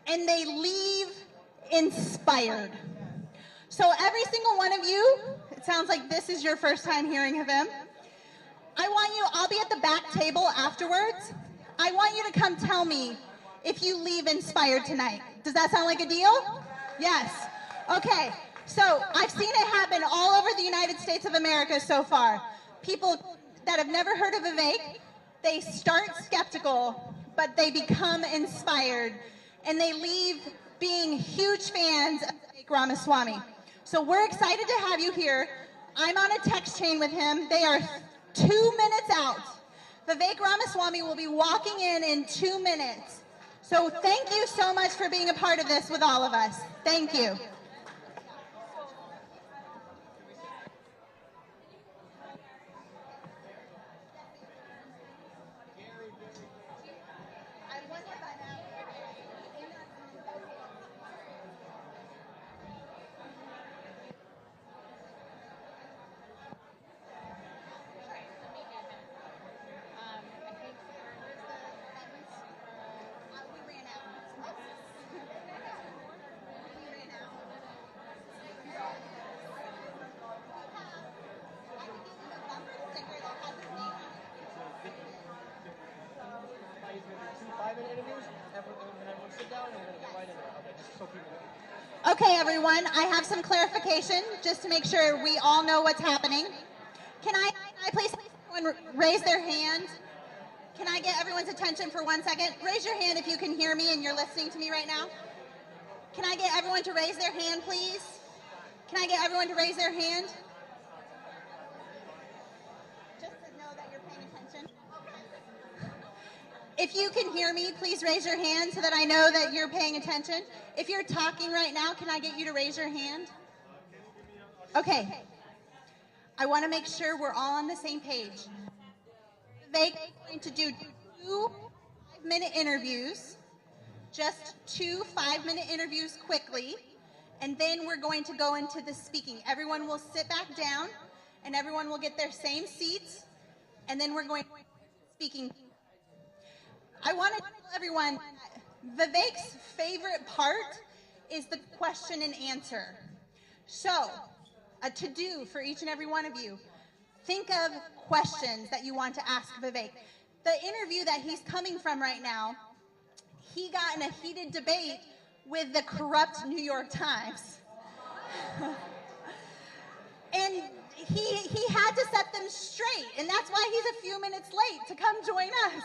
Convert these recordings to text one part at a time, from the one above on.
and they leave inspired. So every single one of you, it sounds like this is your first time hearing of him. I'll be at the back table afterwards. I want you to come tell me if you leave inspired tonight. Does that sound like a deal? Yes. Okay. So I've seen it happen all over the United States of America so far. People that have never heard of Vivek, they start skeptical, but they become inspired, and they leave being huge fans of Vivek Ramaswamy. So we're excited to have you here. I'm on a text chain with him. They are 2 minutes out. Vivek Ramaswamy will be walking in 2 minutes. So thank you so much for being a part of this with all of us. Thank you. Okay, everyone, I have some clarification just to make sure we all know what's happening. Can I please have everyone raise their hand? Can I get everyone's attention for 1 second? Raise your hand if you can hear me and you're listening to me right now. Can I get everyone to raise their hand, please? Can I get everyone to raise their hand? Just to know that you're paying attention. If you can hear me, please raise your hand so that I know that you're paying attention. If you're talking right now, can I get you to raise your hand? Okay. I want to make sure we're all on the same page. Vivek is going to do 2 5-minute interviews, just 2 5-minute interviews quickly, and then we're going to go into the speaking. Everyone will sit back down, and everyone will get their same seats, and then we're going to speaking. I want to tell everyone that Vivek's favorite part is the question and answer. So, a to-do for each and every one of you. Think of questions that you want to ask Vivek. The interview that he's coming from right now, he got in a heated debate with the corrupt New York Times. And he had to set them straight, and that's why he's a few minutes late to come join us.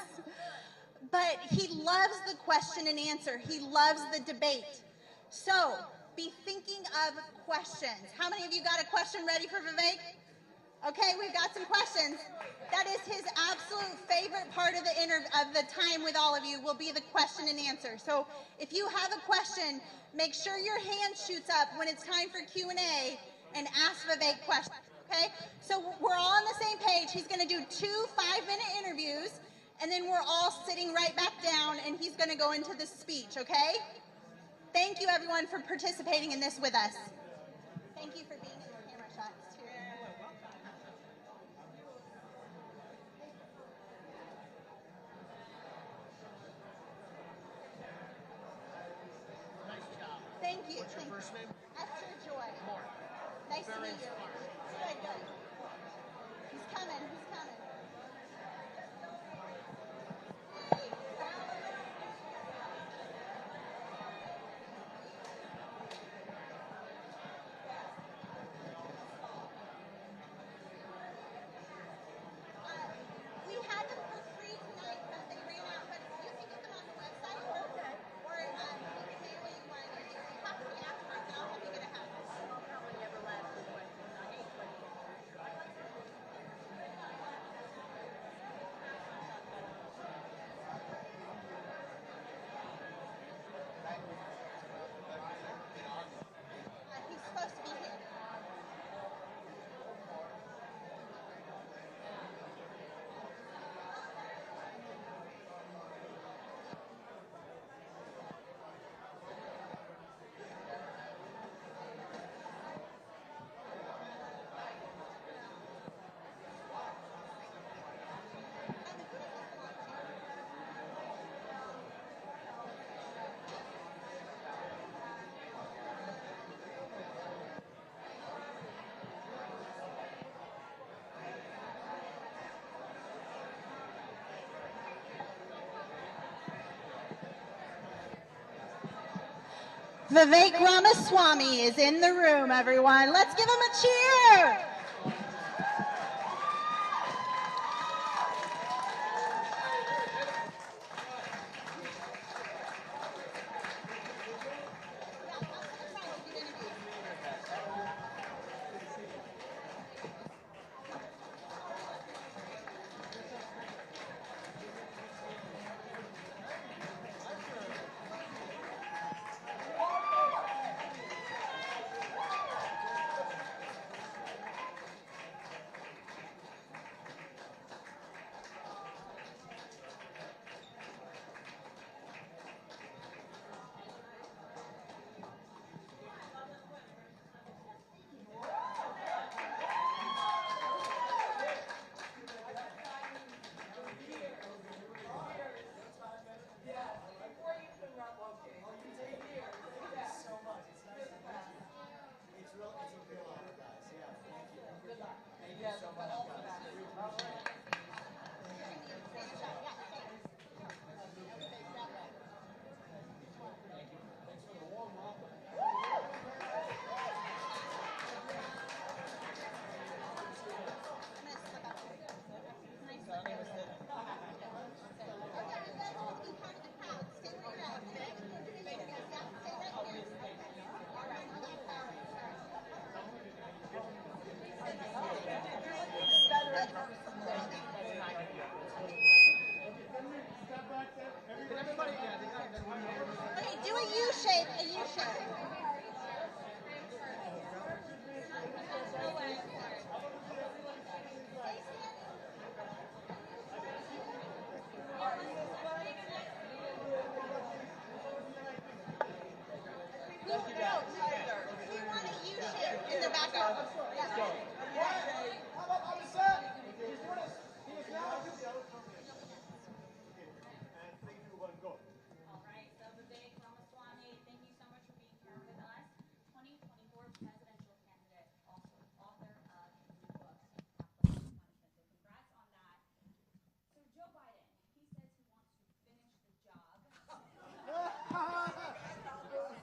But he loves the question and answer. He loves the debate. So, be thinking of questions. How many of you got a question ready for Vivek? Okay, we've got some questions. That is his absolute favorite part of the time with all of you will be the question and answer. So, if you have a question, make sure your hand shoots up when it's time for Q&A and ask Vivek questions, okay? So, we're all on the same page. He's going to do 2 5-minute interviews, and then we're all sitting right back down, and he's going to go into the speech, okay? Thank you, everyone, for participating in this with us. Thank you for being in the camera shots, too. Nice job. Thank you. What's your first name? Esther Joy. Mark. Nice to meet you. Good, good. He's coming. He's coming. We had them for free tonight, but they ran out. But you can get them on the website, or you can pay what you want. If you talk to me afterwards, I'll help you get a house. Vivek Ramaswamy is in the room, everyone. Let's give him a cheer. Okay, do a U-shape, a U-shape. We want a U-shape in the background. All right, so Vivek Ramaswamy, thank you so much for being here with us. 2024 presidential candidate, also author of new books, Capital Punishment. So congrats on that. So Joe Biden, he says he wants to finish the job. But really,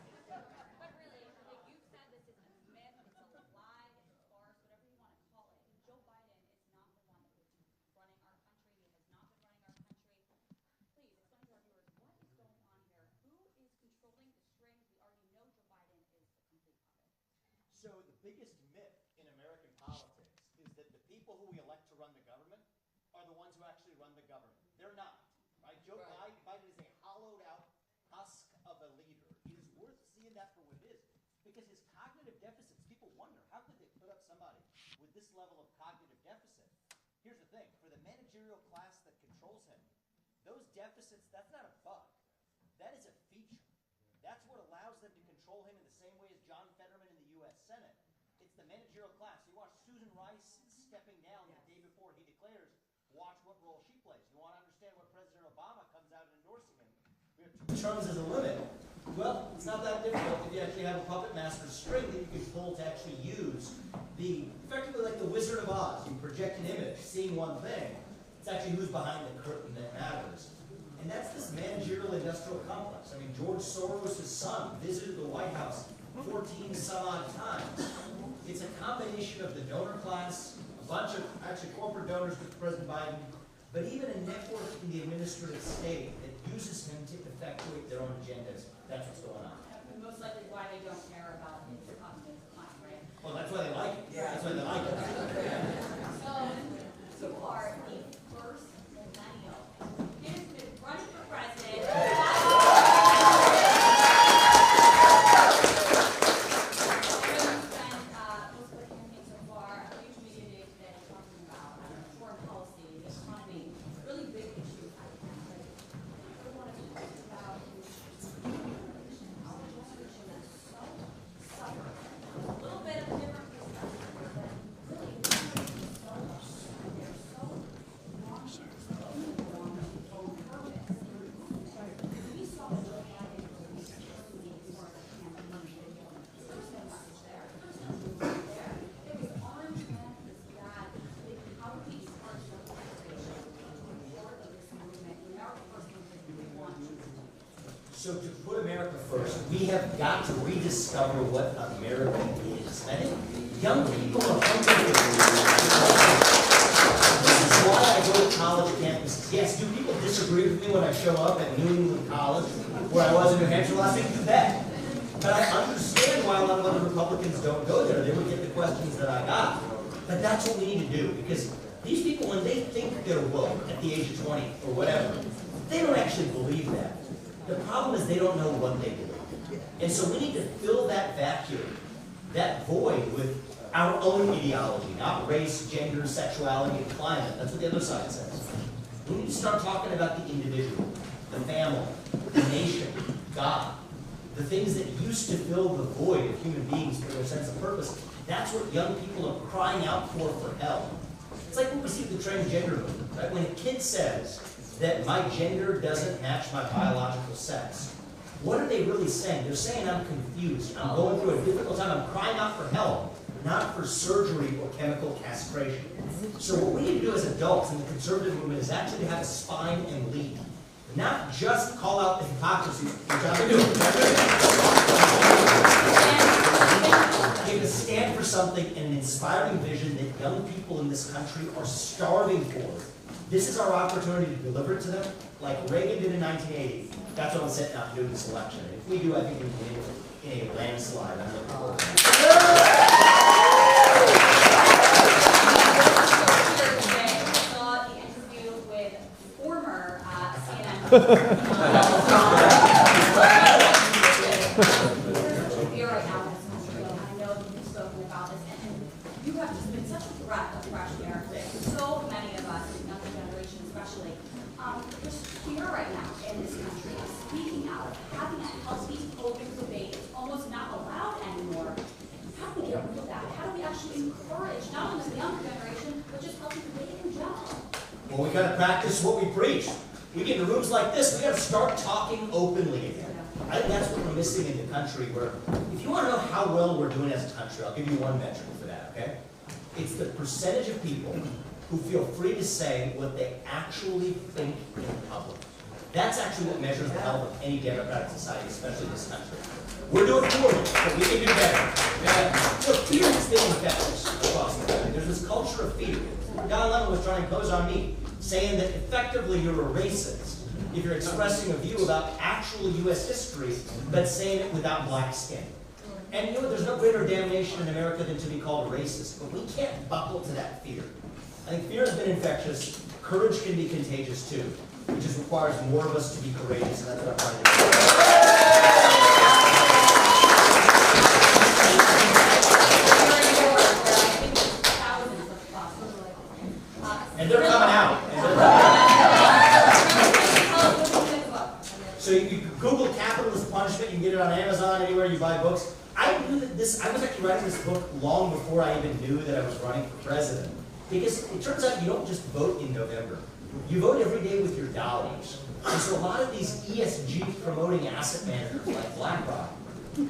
like you've said, this is a myth, it's a lie, it's a farce, whatever you want to call it. Joe Biden is not the one that is running our country. He has not been running our country. Please explain to our viewers what is going on here. Who is controlling the strings? We already know Joe Biden is the complete puppet. So the biggest myth in American politics is that the people who we elect to run the government are the ones who actually run the government. They're not, right? Joe Biden is a hollowed out husk of a leader. It is worth seeing that for what it is. Because his cognitive deficits, people wonder, how could they put up somebody with this level of cognitive deficit? Here's the thing, for the managerial class that controls him, those deficits, that's not a bug. That is a feature. That's what allows them to control him in the same way as John Fetterman in the U.S. Senate. It's the managerial class. You watch Susan Rice stepping down the day before he declares, watch what role she plays. You want to understand what President Obama comes out and endorsing him. We have 2 terms as a limit. Well, it's not that difficult if you actually have a puppet master string that you can pull to actually use effectively like the Wizard of Oz. You project an image, seeing one thing. It's actually who's behind the curtain that matters. And that's this managerial industrial complex. I mean, George Soros' son visited the White House 14 some odd times. It's a combination of the donor class, a bunch of actually corporate donors with President Biden, but even a network in the administrative state that uses him to effectuate their own agendas. That's what's going on. Most likely why they don't care about his cognitive decline, right? Well, that's why they like it. Yeah. That's why they like it. So you are the first millennial. He has been running for president. Really So to put America first, we have got to rediscover what America is. And I think young people are hungry for this. This is why I go to college campuses. Yes, do people disagree with me when I show up at New England College, where I was in New Hampshire last week? You bet. But I understand why a lot of other Republicans don't go there. They would get the questions that I got. But that's what we need to do, because these people, when they think they're woke at the age of 20 or whatever, they don't actually believe that. The problem is they don't know what they believe. And so we need to fill that vacuum, that void, with our own ideology, not race, gender, sexuality, and climate. That's what the other side says. We need to start talking about the individual, the family, the nation, God, the things that used to fill the void of human beings for their sense of purpose. That's what young people are crying out for help. It's like what we see with the transgender movement, right? When a kid says that my gender doesn't match my biological sex, what are they really saying? They're saying I'm confused, I'm going through a difficult time, I'm crying out for help, not for surgery or chemical castration. So what we need to do as adults in the conservative movement is actually have a spine and lead. Not just call out the hypocrisy, which I'm doing. Take a stand for something and an inspiring vision that young people in this country are starving for. This is our opportunity to deliver it to them, like Reagan did in 1980. That's what I'm setting out to do in this election. And if we do, I think we can win in a landslide. I'm looking forward to it. You're right now in this country, and I know that you've spoken about this, and you have just been such a breath of fresh air to so many of us, the younger generation especially. There's fear right now in this country, speaking out, having a healthy, open debate. It's almost not allowed anymore. How do we get rid of that? How do we actually encourage not only the younger generation, but just healthy debate in general? Well, we got to practice what we preach. We get into rooms like this, we got to start talking openly again. I think that's what we're missing in the country, where if you want to know how well we're doing as a country, I'll give you one metric for that, okay? It's the percentage of people who feel free to say what they actually think in public. That's actually what measures the health of any democratic society, especially this country. We're doing poorly, but we can do better. Look, fear has been infectious across the country. There's this culture of fear. Don Lemon was trying to impose on me, saying that effectively you're a racist if you're expressing a view about actual U.S. history, but saying it without black skin. And you know, there's no greater damnation in America than to be called a racist, but we can't buckle to that fear. I think fear has been infectious. Courage can be contagious too. It just requires more of us to be courageous, and that's what I'm trying to do. And they're coming out. So you can Google capitalist punishment. You can get it on Amazon, anywhere you buy books. I knew that I was actually writing this book long before I even knew that I was running for president. Because it turns out you don't just vote in November. You vote every day with your dollars. And so a lot of these ESG promoting asset managers like BlackRock,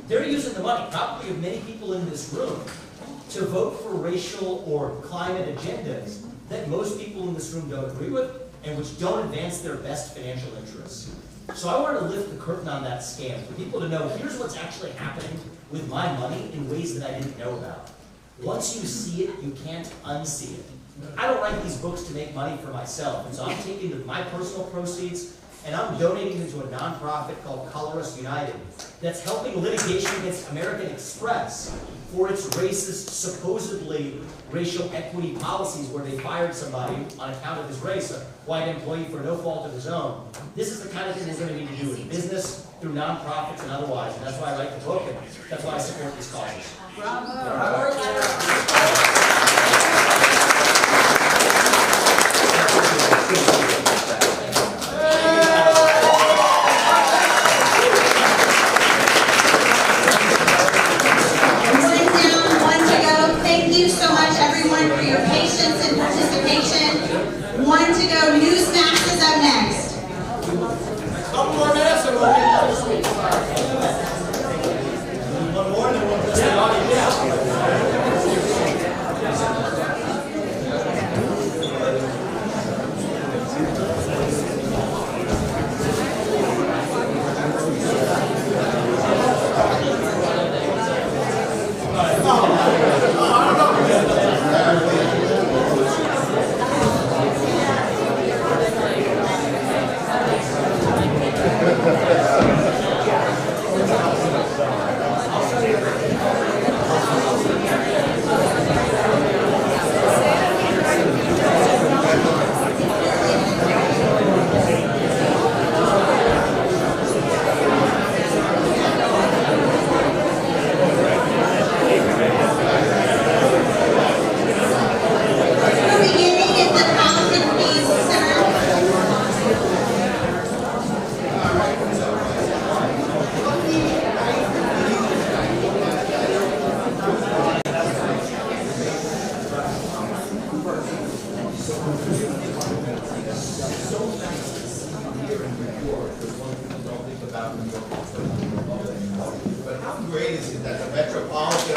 they're using the money, probably of many people in this room, to vote for racial or climate agendas that most people in this room don't agree with and which don't advance their best financial interests. So I wanted to lift the curtain on that scam for people to know, here's what's actually happening with my money in ways that I didn't know about. Once you see it, you can't unsee it. I don't write these books to make money for myself, and so I'm taking my personal proceeds and I'm donating them to a nonprofit called Colorists United that's helping litigation against American Express for its racist, supposedly racial equity policies where they fired somebody on account of his race, a white employee for no fault of his own. This is the kind of thing we're going to need to do in business, through nonprofits and otherwise, and that's why I write the book, and that's why I support these causes. One to go. Newsmax is up next. Couple more minutes and we'll get this week. One more and then we'll just get out in New York. But how great is it that the Metropolitan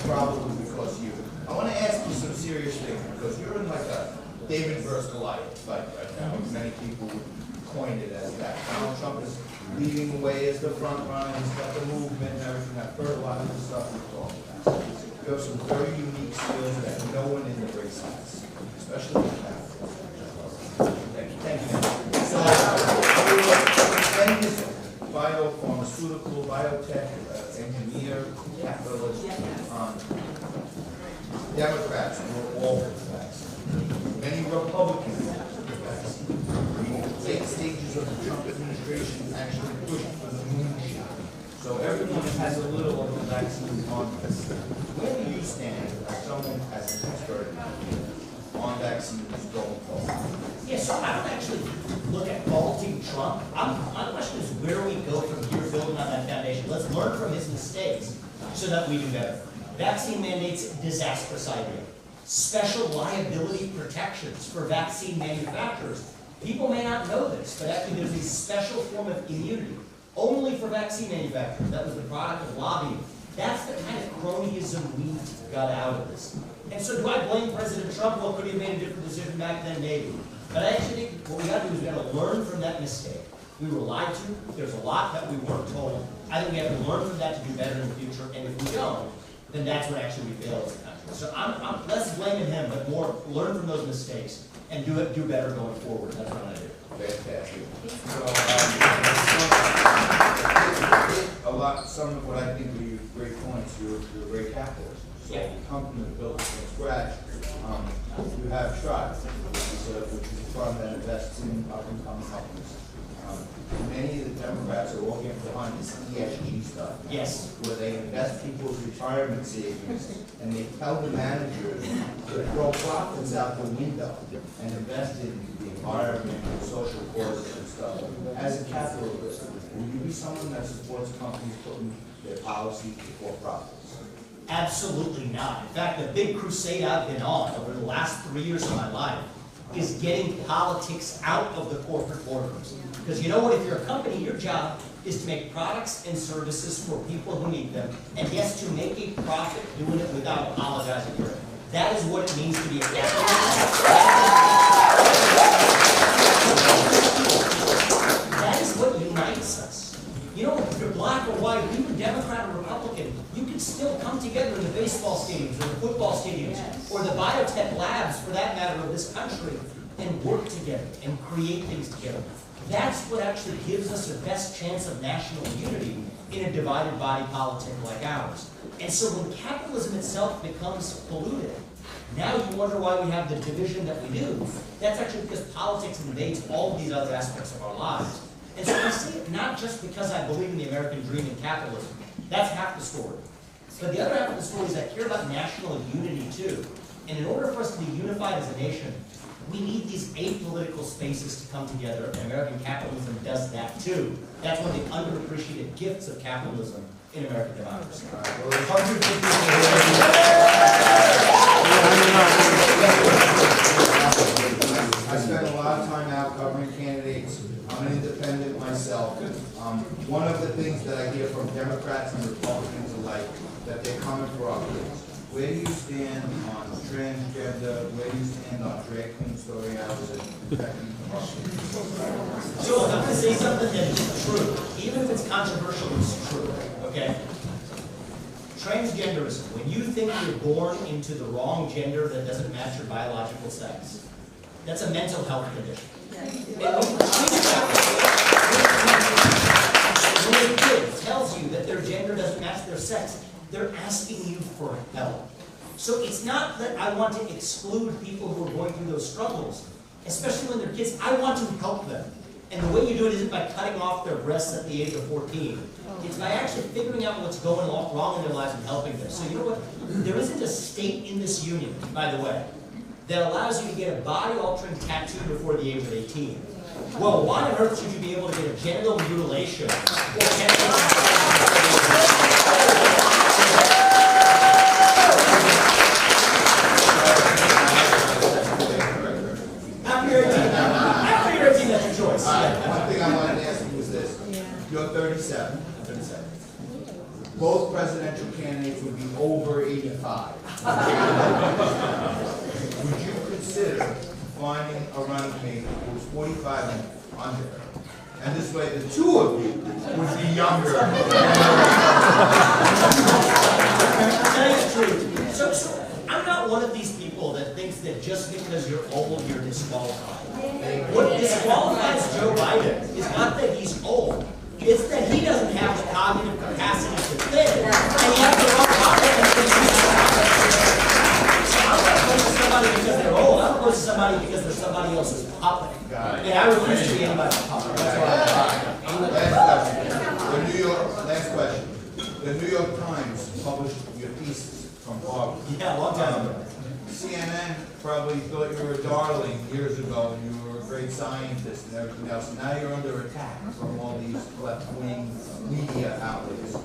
probably because you. I want to ask you some serious things because you're in like a David versus Goliath fight right now. Many people would coin it as that. Donald Trump is leading the way as the front runner. He's got the movement and everything. I've heard a lot of the stuff we've talked about. You have some very unique skills that no one in the race has, especially in Canada. Thank you. So, biopharmaceutical, biotech, engineer, capitalist, Democrats were all for the vaccine. Many Republicans were for the vaccine. The late stages of the Trump administration actually pushed for the moonshot. So everyone has a little of the vaccine on this. Where do you stand as someone as an expert on vaccines going forward? Yeah, so I don't actually look at faulting Trump. My question is where we go from here building on that foundation. Let's learn from his mistakes so that we do better. Vaccine mandates, disastrous idea. Special liability protections for vaccine manufacturers. People may not know this, but actually there's a special form of immunity only for vaccine manufacturers. That was the product of lobbying. That's the kind of cronyism we got out of this. And so do I blame President Trump? Well, could he have made a different decision back then? Maybe. But I actually think what we got to do is we got to learn from that mistake. We were lied to. There's a lot that we weren't told. I think we have to learn from that to do better in the future. And if we don't, then that's when actually we fail as a country. So I'm less blaming him, but more learn from those mistakes and do better going forward. That's what I do. Fantastic. So, some of what I think are your great points, you're a great capitalist. So Yeah. the company built from scratch. You have Strive, which is a fund that invests in up-and-coming companies. Many of the Democrats are all getting behind this ESG stuff. Yes. Where they invest people's retirement savings and they tell the managers to throw profits out the window and invest in the environment and social causes and stuff. As a capitalist, will you be someone that supports companies putting their policies before profits? Absolutely not. In fact, the big crusade I've been on over the last 3 years of my life is getting politics out of the corporate boardrooms. Because you know what, if you're a company, your job is to make products and services for people who need them, and yes, to make a profit doing it without apologizing for it. That is what it means to be a capitalist. That is what unites us. You know, if you're black or white, if you're Democrat or Republican, you can still come together in the baseball stadiums or the football stadiums or the biotech labs, for that matter, of this country and work together and create things together. That's what actually gives us the best chance of national unity in a divided body politic like ours. And so when capitalism itself becomes polluted, now you wonder why we have the division that we do. That's actually because politics invades all of these other aspects of our lives. And so I say it not just because I believe in the American dream and capitalism. That's half the story. But the other half of the story is I care about national unity too. And in order for us to be unified as a nation, we need these apolitical spaces to come together, and American capitalism does that too. That's one of the underappreciated gifts of capitalism in American democracy. Well, there's hundreds of people here. I spent a lot of time out covering candidates. I'm an independent myself. One of the things that I hear from Democrats and Republicans alike, that they're coming for our kids. Where do you stand on transgender? Where do you stand on drag queen story hours and protecting our kids? So I'm going to say something that is true. Even if it's controversial, it's true. Okay? Transgenderism, when you think you're born into the wrong gender that doesn't match your biological sex, that's a mental health condition. And when a kid tells you that their gender doesn't match their sex, they're asking you for help. So it's not that I want to exclude people who are going through those struggles, especially when they're kids. I want to help them. And the way you do it isn't by cutting off their breasts at the age of 14. It's by actually figuring out what's going wrong in their lives and helping them. So you know what? There isn't a state in this union, by the way, that allows you to get a body-altering tattoo before the age of 18. Well, why on earth should you be able to get a genital mutilation or genital finding a running mate who was 45 and under. And this way, the two of you would be younger. I'll tell you the truth. So I'm not one of these people that thinks that just because you're old, you're disqualified. What disqualifies Joe Biden is not that he's old. It's that he doesn't have the cognitive capacity to think, and he has the wrong cognitive. So I'm not opposed to somebody because they're old. I'm opposed to somebody because they're somebody else's puppet. And I refuse to be anybody's puppet. That's why Last question. The New York Times published your pieces from Harvard. Yeah, a long time ago. CNN probably thought you were a darling years ago and you were a great scientist and everything else. And now you're under attack from all these left-wing media outlets.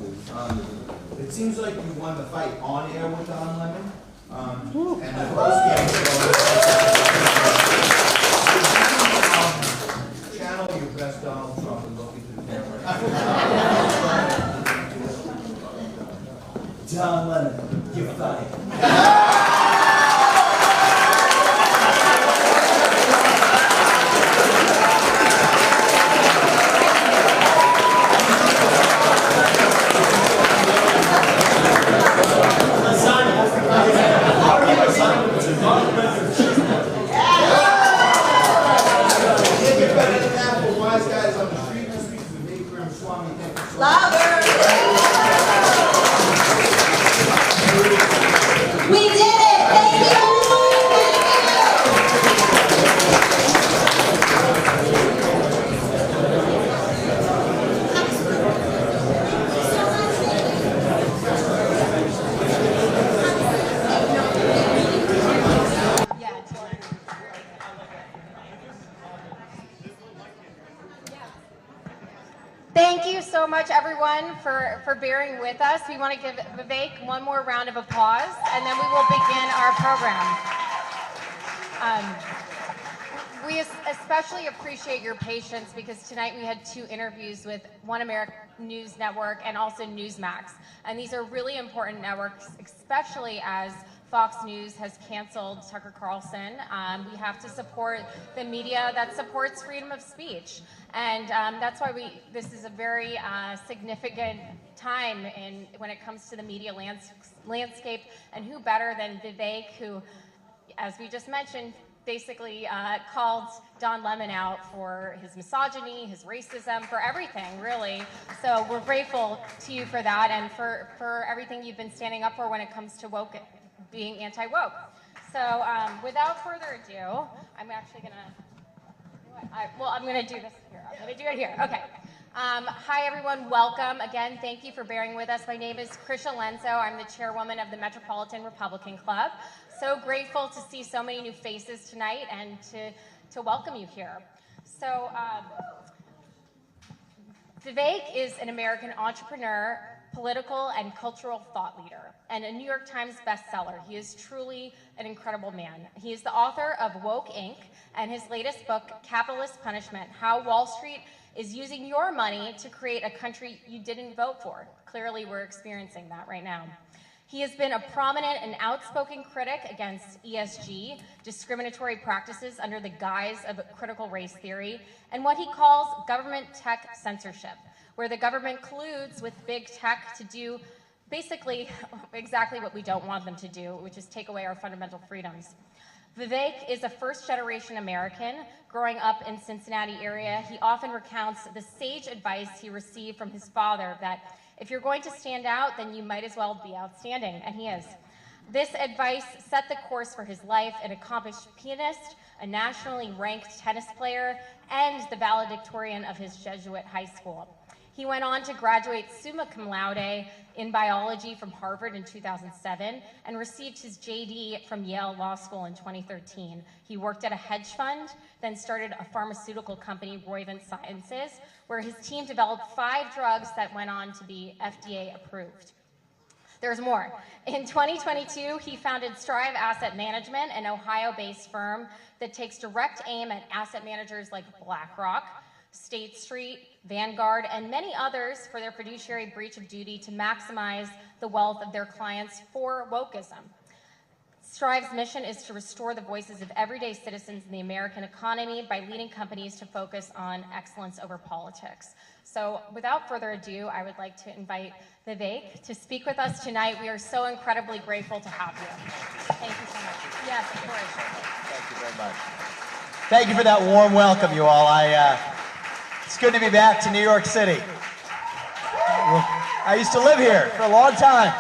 It seems like you won the fight on air with Don Lemon. And the first channel your best Donald Trump and look into the camera. Don Lemon, you're fired. Wise guys on the street this week, Vivek Ramaswamy. Thank you so much. Louder! We did it! Thank you, Thank you so much, everyone, for bearing with us. We want to give Vivek one more round of applause, and then we will begin our program. We especially appreciate your patience because tonight we had 2 interviews with One American News Network and also Newsmax. And these are really important networks, especially as Fox News has canceled Tucker Carlson. We have to support the media that supports freedom of speech. And that's why this is a very significant time when it comes to the media landscape. And who better than Vivek, who, as we just mentioned, basically called Don Lemon out for his misogyny, his racism, for everything, really. So we're grateful to you for that and for everything you've been standing up for when it comes to being anti-woke. So without further ado, I'm actually I'm gonna do this here. I'm gonna do it here. Okay. Hi everyone, welcome. Again, thank you for bearing with us. My name is Krisha Lenzo. I'm the chairwoman of the Metropolitan Republican Club. So grateful to see so many new faces tonight and to welcome you here. So Vivek is an American entrepreneur, political and cultural thought leader, and a New York Times bestseller. He is truly an incredible man. He is the author of Woke Inc. and his latest book, Capitalist Punishment: How Wall Street is Using Your Money to Create a Country You Didn't Vote For. Clearly, we're experiencing that right now. He has been a prominent and outspoken critic against ESG, discriminatory practices under the guise of critical race theory, and what he calls government tech censorship, where the government colludes with big tech to do basically exactly what we don't want them to do, which is take away our fundamental freedoms. Vivek is a first-generation American growing up in Cincinnati area. He often recounts the sage advice he received from his father that if you're going to stand out, then you might as well be outstanding, and he is. This advice set the course for his life: an accomplished pianist, a nationally ranked tennis player, and the valedictorian of his Jesuit high school. He went on to graduate summa cum laude in biology from Harvard in 2007 and received his JD from Yale Law School in 2013. He worked at a hedge fund, then started a pharmaceutical company, Roivant Sciences, where his team developed 5 drugs that went on to be FDA approved. There's more. In 2022, he founded Strive Asset Management, an Ohio-based firm that takes direct aim at asset managers like BlackRock, State Street, Vanguard, and many others for their fiduciary breach of duty to maximize the wealth of their clients for wokeism. Strive's mission is to restore the voices of everyday citizens in the American economy by leading companies to focus on excellence over politics. So without further ado, I would like to invite Vivek to speak with us tonight. We are so incredibly grateful to have you. Thank you so much. Yes, of course. Thank you very much. Thank you for that warm welcome, you all. It's good to be back to New York City. I used to live here for a long time.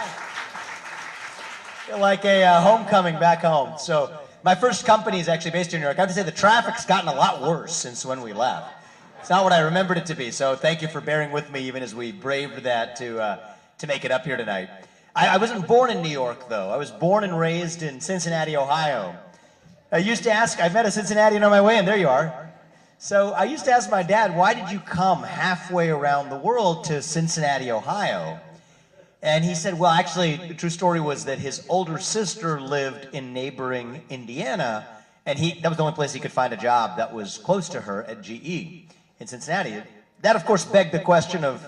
Feel like a homecoming back home. So my first company is actually based in New York. I have to say the traffic's gotten a lot worse since when we left. It's not what I remembered it to be. So thank you for bearing with me even as we braved that to make it up here tonight. I wasn't born in New York, though. I was born and raised in Cincinnati, Ohio. I used to ask, I met a Cincinnatian on my way, and there you are. So I used to ask my dad, why did you come halfway around the world to Cincinnati, Ohio? And he said, well, actually, the true story was that his older sister lived in neighboring Indiana, and that was the only place he could find a job that was close to her at GE in Cincinnati. That, of course, begged the question of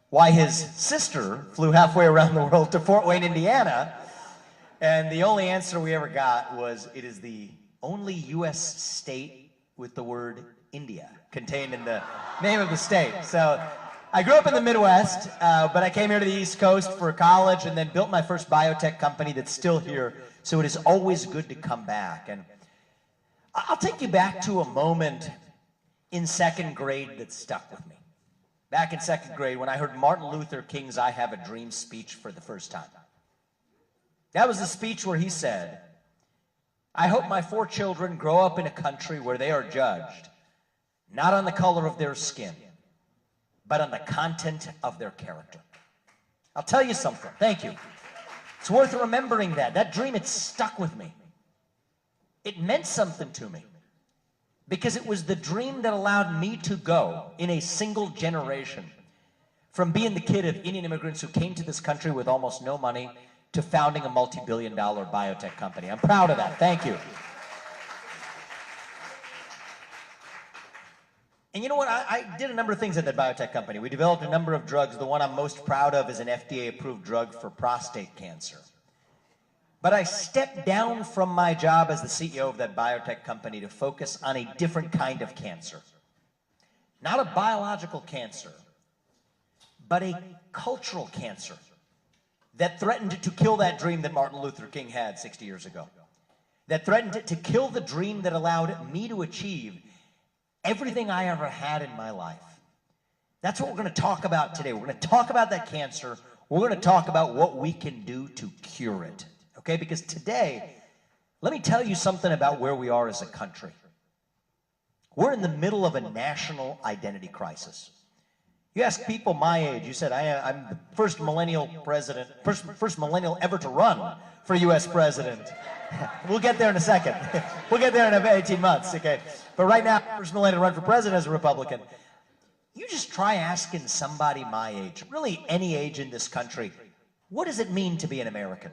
why his sister flew halfway around the world to Fort Wayne, Indiana. And the only answer we ever got was, it is the only U.S. state with the word India contained in the name of the state. So I grew up in the Midwest, but I came here to the East Coast for college and then built my first biotech company that's still here. So it is always good to come back. And I'll take you back to a moment in second grade that stuck with me. Back in second grade when I heard Martin Luther King's I Have a Dream speech for the first time. That was the speech where he said, I hope my 4 children grow up in a country where they are judged, not on the color of their skin, but on the content of their character. I'll tell you something. Thank you. It's worth remembering that. That dream, it stuck with me. It meant something to me because it was the dream that allowed me to go in a single generation from being the kid of Indian immigrants who came to this country with almost no money to founding a multi-billion-dollar biotech company. I'm proud of that. Thank you. And you know what? I did a number of things at that biotech company. We developed a number of drugs. The one I'm most proud of is an FDA-approved drug for prostate cancer. But I stepped down from my job as the CEO of that biotech company to focus on a different kind of cancer. Not a biological cancer, but a cultural cancer that threatened to kill that dream that Martin Luther King had 60 years ago. That threatened to kill the dream that allowed me to achieve everything I ever had in my life. That's what we're going to talk about today. We're going to talk about that cancer. We're going to talk about what we can do to cure it. Okay? Because today, let me tell you something about where we are as a country. We're in the middle of a national identity crisis. You ask people my age, you said, I'm the first millennial president, first millennial ever to run for U.S. president. We'll get there in a second. We'll get there in about 18 months, okay? But right now, first millennial to run for president as a Republican. You just try asking somebody my age, really any age in this country, what does it mean to be an American?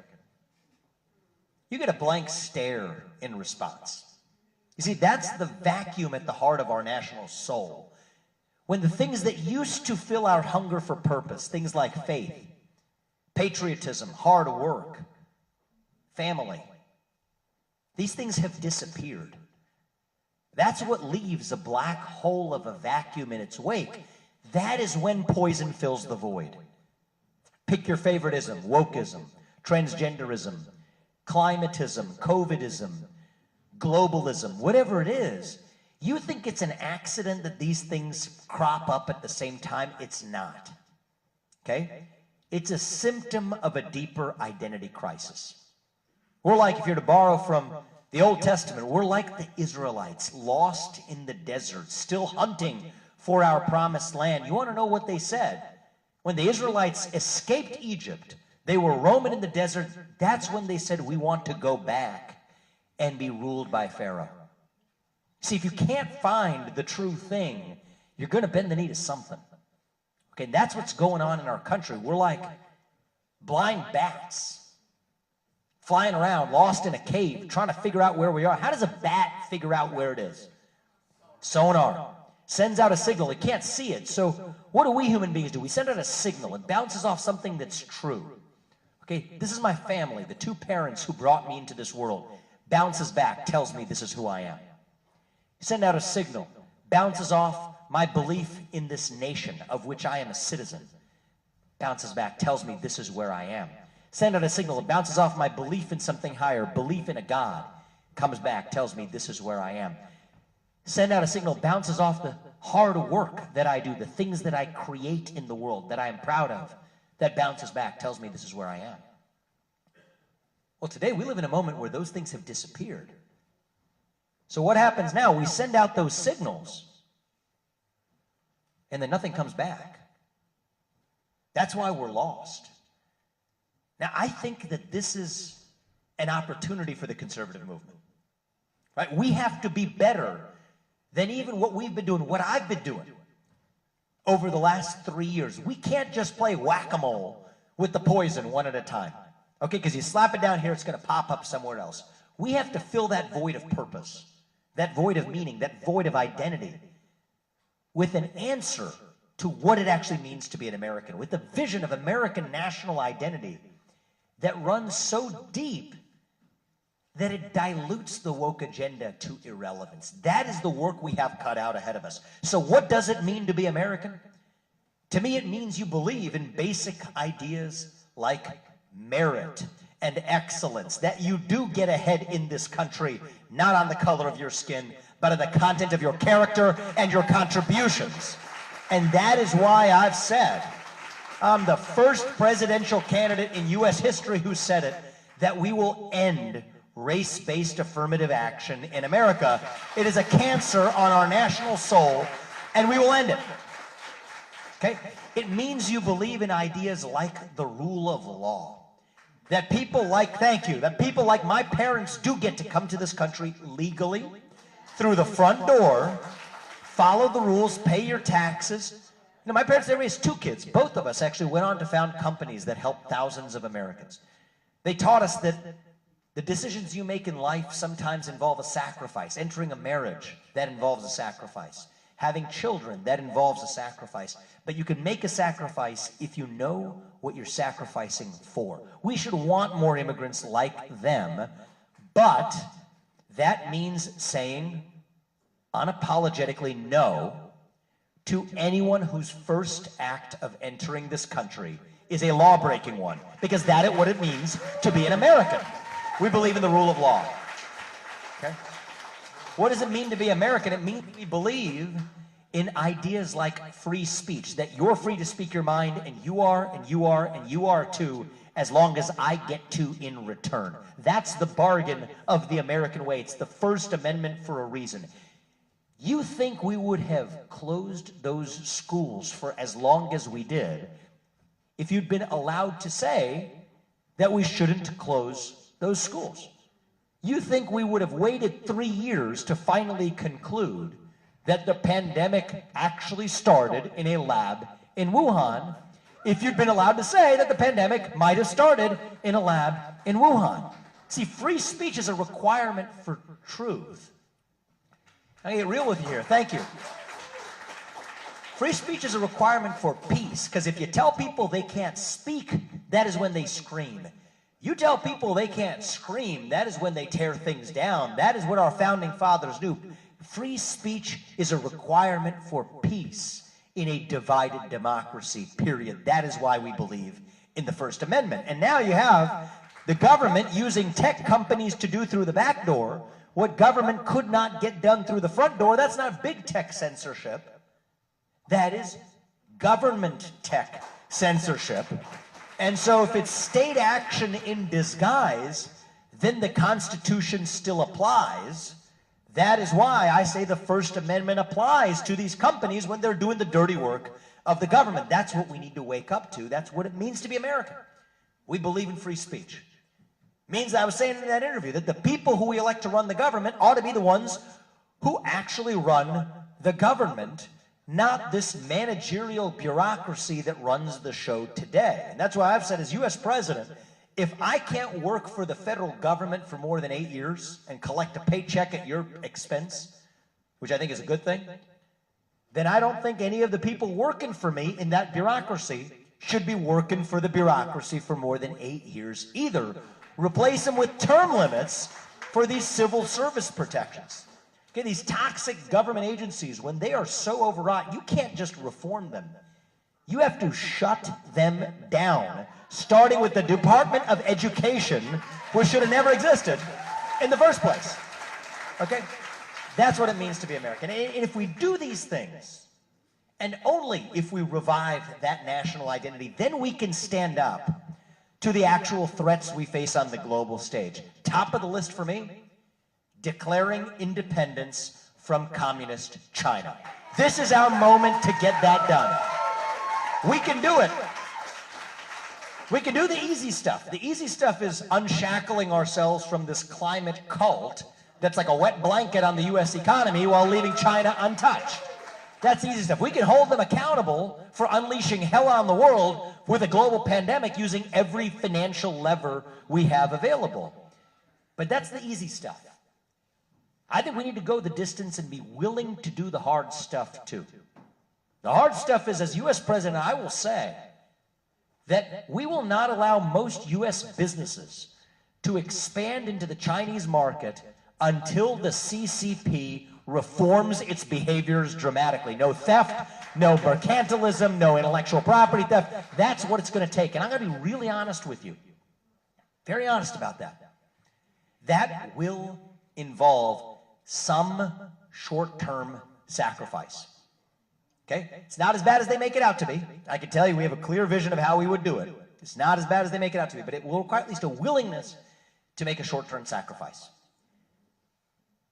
You get a blank stare in response. You see, that's the vacuum at the heart of our national soul. When the things that used to fill our hunger for purpose, things like faith, patriotism, hard work, family, these things have disappeared. That's what leaves a black hole of a vacuum in its wake. That is when poison fills the void. Pick your favoritism, wokeism, transgenderism, climatism, COVIDism, globalism, whatever it is. You think it's an accident that these things crop up at the same time? It's not. Okay? It's a symptom of a deeper identity crisis. We're like, if you're to borrow from the Old Testament, we're like the Israelites, lost in the desert, still hunting for our promised land. You want to know what they said? When the Israelites escaped Egypt, they were roaming in the desert. That's when they said, we want to go back and be ruled by Pharaoh. See, if you can't find the true thing, you're going to bend the knee to something. Okay, and that's what's going on in our country. We're like blind bats flying around, lost in a cave, trying to figure out where we are. How does a bat figure out where it is? Sonar. Sends out a signal. It can't see it. So what do we human beings do? We send out a signal. It bounces off something that's true. Okay, Okay, this is my family, the two parents who brought me into this world. Bounces back, tells me this is who I am. Send out a signal, bounces off my belief in this nation of which I am a citizen. Bounces back, tells me this is where I am. Send out a signal, it bounces off my belief in something higher, belief in a God. Comes back, tells me this is where I am. Send out a signal, bounces off the hard work that I do, the things that I create in the world that I am proud of. That bounces back, tells me this is where I am. Well, today we live in a moment where those things have disappeared. So what happens now? We send out those signals, and then nothing comes back. That's why we're lost. Now, I think that this is an opportunity for the conservative movement. Right? We have to be better than even what we've been doing, what I've been doing over the last 3 years. We can't just play whack-a-mole with the poison one at a time. Okay, because you slap it down here, it's going to pop up somewhere else. We have to fill that void of purpose, that void of meaning, that void of identity with an answer to what it actually means to be an American, with a vision of American national identity that runs so deep that it dilutes the woke agenda to irrelevance. That is the work we have cut out ahead of us. So what does it mean to be American? To me, it means you believe in basic ideas like merit and excellence, that you do get ahead in this country, not on the color of your skin, but on the content of your character and your contributions. And that is why I've said, I'm the first presidential candidate in U.S. history who said it, that we will end race-based affirmative action in America. It is a cancer on our national soul, and we will end it. Okay? It means you believe in ideas like the rule of law. That people like, thank you, that people like my parents do get to come to this country legally, through the front door, follow the rules, pay your taxes. You know, my parents, they raised 2 kids. Both of us actually went on to found companies that helped thousands of Americans. They taught us that the decisions you make in life sometimes involve a sacrifice. Entering a marriage, that involves a sacrifice. Having children, that involves a sacrifice. But you can make a sacrifice if you know what you're sacrificing for. We should want more immigrants like them, but that means saying unapologetically no to anyone whose first act of entering this country is a law-breaking one, because that is what it means to be an American. We believe in the rule of law. Okay? What does it mean to be American? It means we believe in ideas like free speech, that you're free to speak your mind, and you are, and you are, and you are too, as long as I get to in return. That's the bargain of the American way. It's the First Amendment for a reason. You think we would have closed those schools for as long as we did if you'd been allowed to say that we shouldn't close those schools? You think we would have waited 3 years to finally conclude that the pandemic actually started in a lab in Wuhan if you'd been allowed to say that the pandemic might have started in a lab in Wuhan? See, free speech is a requirement for truth. I get real with you here. Thank you. Free speech is a requirement for peace, because if you tell people they can't speak, that is when they scream. You tell people they can't scream, that is when they tear things down. That is what our founding fathers do. Free speech is a requirement for peace in a divided democracy, period. That is why we believe in the First Amendment. And now you have the government using tech companies to do through the back door what government could not get done through the front door. That's not big tech censorship. That is government tech censorship. And so if it's state action in disguise, then the Constitution still applies. That is why I say the First Amendment applies to these companies when they're doing the dirty work of the government. That's what we need to wake up to. That's what it means to be American. We believe in free speech. It means, I was saying in that interview, that the people who we elect to run the government ought to be the ones who actually run the government, not this managerial bureaucracy that runs the show today. And that's why I've said, as U.S. president, if I can't work for the federal government for more than 8 years and collect a paycheck at your expense, which I think is a good thing, then I don't think any of the people working for me in that bureaucracy should be working for the bureaucracy for more than 8 years either. Replace them with term limits for these civil service protections. Okay, these toxic government agencies, when they are so overwrought, you can't just reform them. You have to shut them down, starting with the Department of Education, which should have never existed in the first place. Okay? That's what it means to be American. And if we do these things, and only if we revive that national identity, then we can stand up to the actual threats we face on the global stage. Top of the list for me, declaring independence from communist China. This is our moment to get that done. We can do it. We can do the easy stuff. The easy stuff is unshackling ourselves from this climate cult that's like a wet blanket on the US economy while leaving China untouched. That's the easy stuff. We can hold them accountable for unleashing hell on the world with a global pandemic using every financial lever we have available. But that's the easy stuff. I think we need to go the distance and be willing to do the hard stuff too. The hard stuff is, as US President, I will say that we will not allow most US businesses to expand into the Chinese market until the CCP reforms its behaviors dramatically. No theft, no mercantilism, no intellectual property theft. That's what it's going to take. And I'm going to be really honest with you. Very honest about that. That will involve some short-term sacrifice. Okay? It's not as bad as they make it out to be. I can tell you we have a clear vision of how we would do it. It's not as bad as they make it out to be, but it will require at least a willingness to make a short-term sacrifice.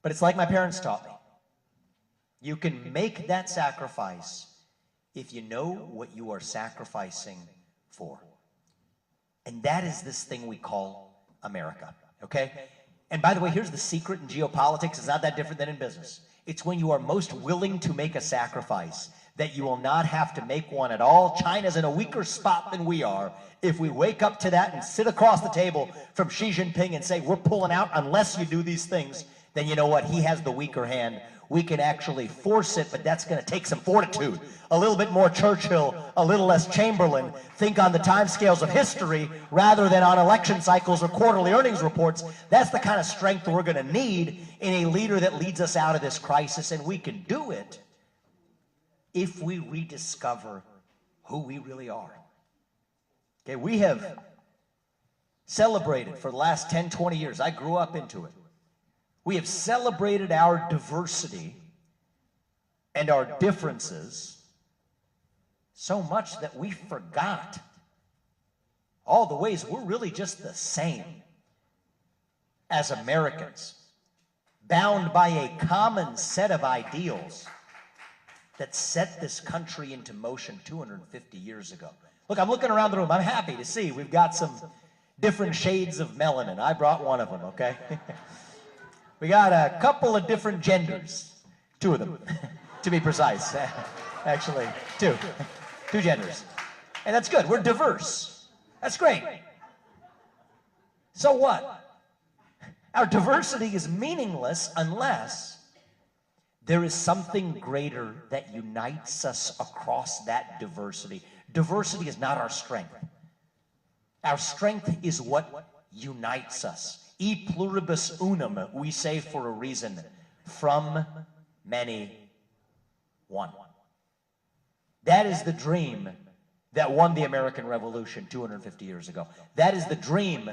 But it's like my parents taught me. You can make that sacrifice if you know what you are sacrificing for. And that is this thing we call America, okay? And by the way, here's the secret in geopolitics. It's not that different than in business. It's when you are most willing to make a sacrifice that you will not have to make one at all. China's in a weaker spot than we are. If we wake up to that and sit across the table from Xi Jinping and say, we're pulling out unless you do these things, then you know what? He has the weaker hand. We can actually force it, but that's going to take some fortitude. A little bit more Churchill, a little less Chamberlain. Think on the timescales of history rather than on election cycles or quarterly earnings reports. That's the kind of strength we're going to need in a leader that leads us out of this crisis, and we can do it if we rediscover who we really are. Okay, we have celebrated for the last 10, 20 years. I grew up into it. We have celebrated our diversity and our differences so much that we forgot all the ways we're really just the same as Americans, bound by a common set of ideals that set this country into motion 250 years ago. Look, I'm looking around the room. I'm happy to see we've got some different shades of melanin. I brought one of them, okay? We got a couple of different genders, 2 of them, to be precise. Actually, 2 genders. And that's good. We're diverse. That's great. So what? Our diversity is meaningless unless there is something greater that unites us across that diversity. Diversity is not our strength. Our strength is what unites us. E pluribus unum, we say for a reason. From many, one. That is the dream that won the American Revolution 250 years ago. That is the dream